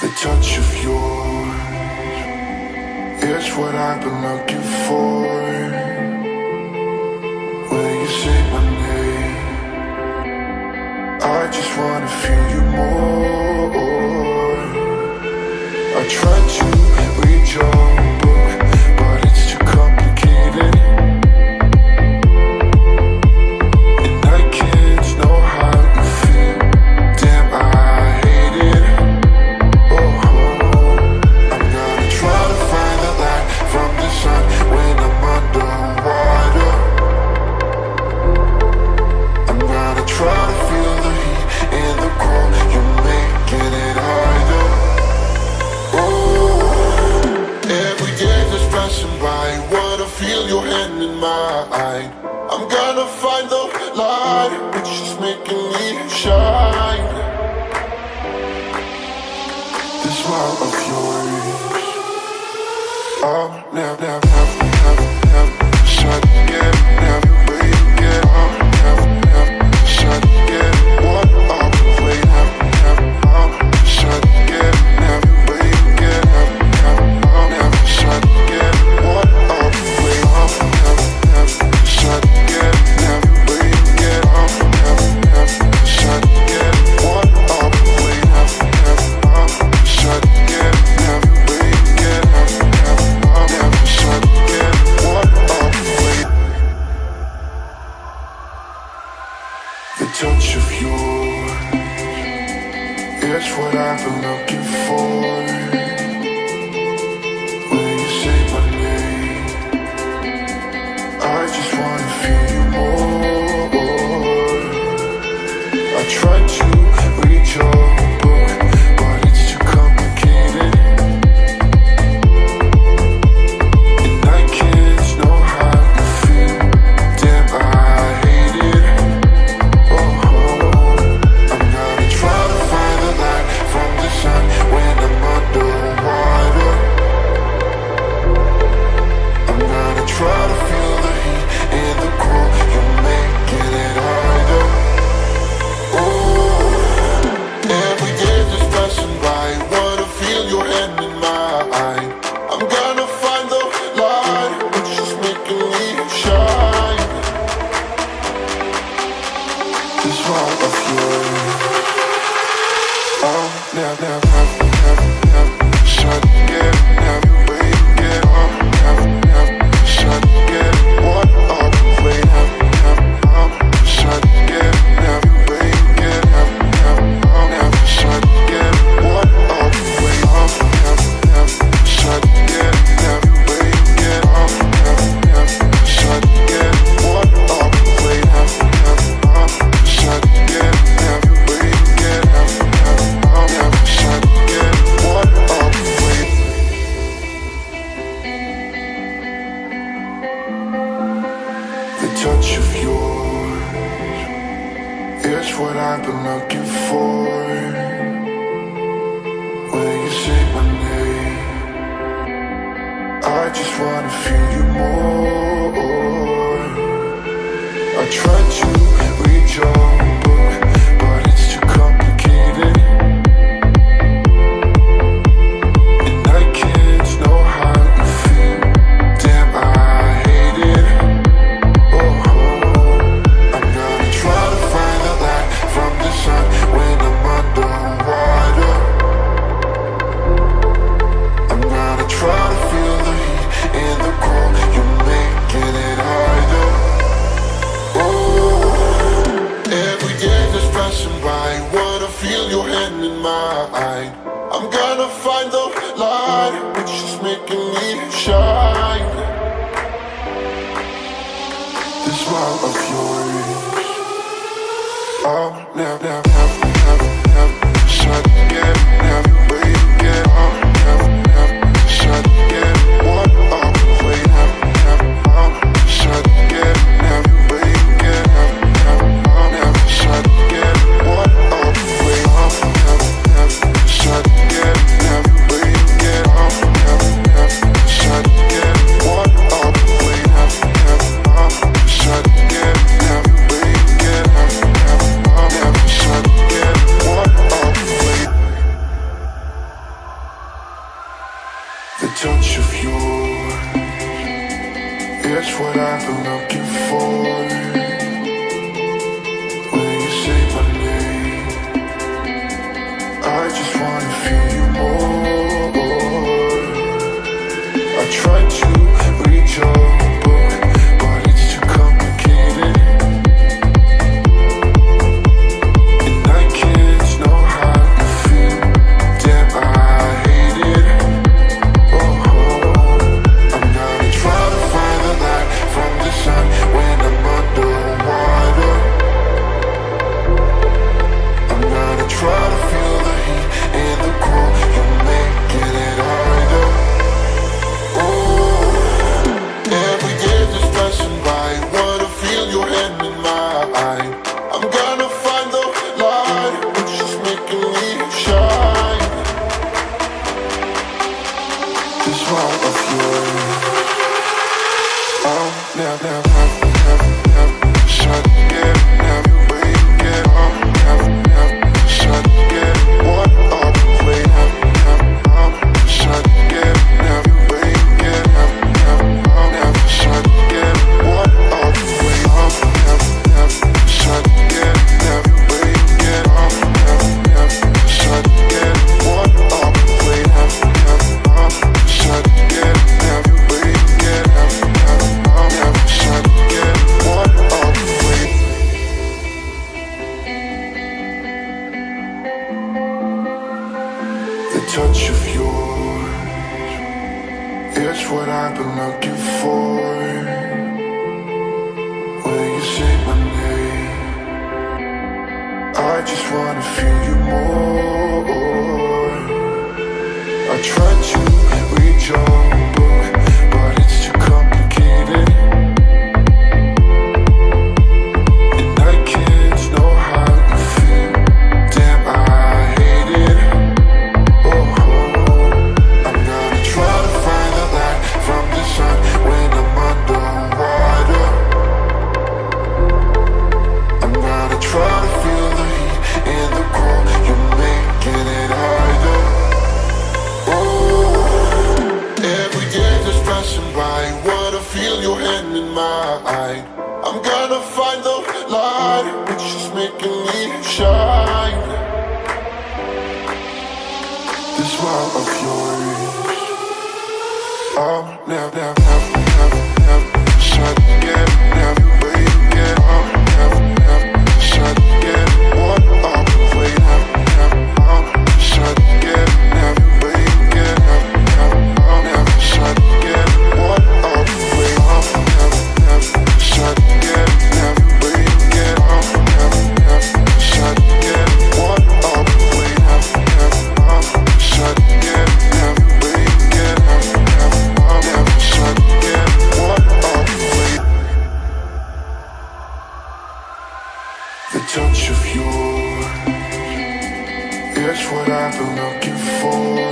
The touch of yours is what I've been looking for. When you say my name, I just wanna feel you more. I tried to read your book, but it's too complicated, and I can't know how you feel. Damn, I hate it. Oh, I'm gonna try to find the light from the sun when I'm underwater. I'm gonna try to feel the heat in the cold. You're making it harder. Oh, every day that's passing by, wanna feel your hand in mine. I'm gonna find the light, which is making me shine. The smile of yours, I'll never shut again, never wait again. I'll never shut again. What I'll wait, I'll shut again, never wait again. I'll never shut again. What I'll wait, I'll never shut again, never wait again. I'll never shut again. What I'll wait, I'll shut again, never wait again. I'll never shut again. What I'll wait. The touch of yours is what I've been looking for. When you say my name, I just wanna feel you more. I tried to read your book, but it's too complicated, and I can't know how you feel. Damn, I hate it. Oh, I'm gonna try to find the light from the sun when I'm underwater. I'm gonna try to feel the heat in the cold. You're making it harder. Oh, every day that's passing by, wanna feel your hand in mine. I'm gonna find the light, which is making me shine. The smile of yours, I'll never shut again, never wait again. I'll never shut again. What I'll wait, I'll shut again, never wait again. I'll never shut again. What I'll wait, I'll never shut again, never wait again. I'll never shut again. What I'll wait, I'll shut again, never wait again. I'll never shut again. What I'll wait. The touch of yours is what I've been looking for. When you say my name, I just wanna feel you more. I tried to read your book, but it's too complicated, and I can't know how you feel. Damn, I hate it. Oh, I'm gonna try to find the light from the sun when I'm underwater. I'm gonna try to feel the heat in the cold. You're making it harder. Oh, every day that's passing by, wanna feel your hand in mine. I'm gonna find the light, which is making me shine. The smile of yours, I'll never shut again, never wait again. I'll never shut again. What I'll wait, I'll shut again, never wait again. I'll never shut again. What I'll wait, I'll never shut again, never wait again. I'll never shut again. What I'll wait, I'll shut again, never wait again. I'll never shut again. What I'll wait. touch of yours, it's what I've been looking for. When you say my name, I just wanna feel you more. I tried to read your book, but it's too complicated, and I can't know how you feel. Damn, I hate it. Oh, I'm gonna try to find the light from the sun when I'm underwater. I'm gonna try to feel the heat in the cold. You're making it harder. Every day just passing by, wanna feel your hand in mine. I'm gonna find the light, which is making me shine. This smile of yours, never shut again, never wait again. Never shut again. What are we waiting? Shut again, never wait again. Never shut again. What are we waiting? Never shut again, never wait again. Never shut again. What are we waiting? Shut again, never wait again. Never shut again. What are we waiting? The touch of yours, it's what I've been looking for.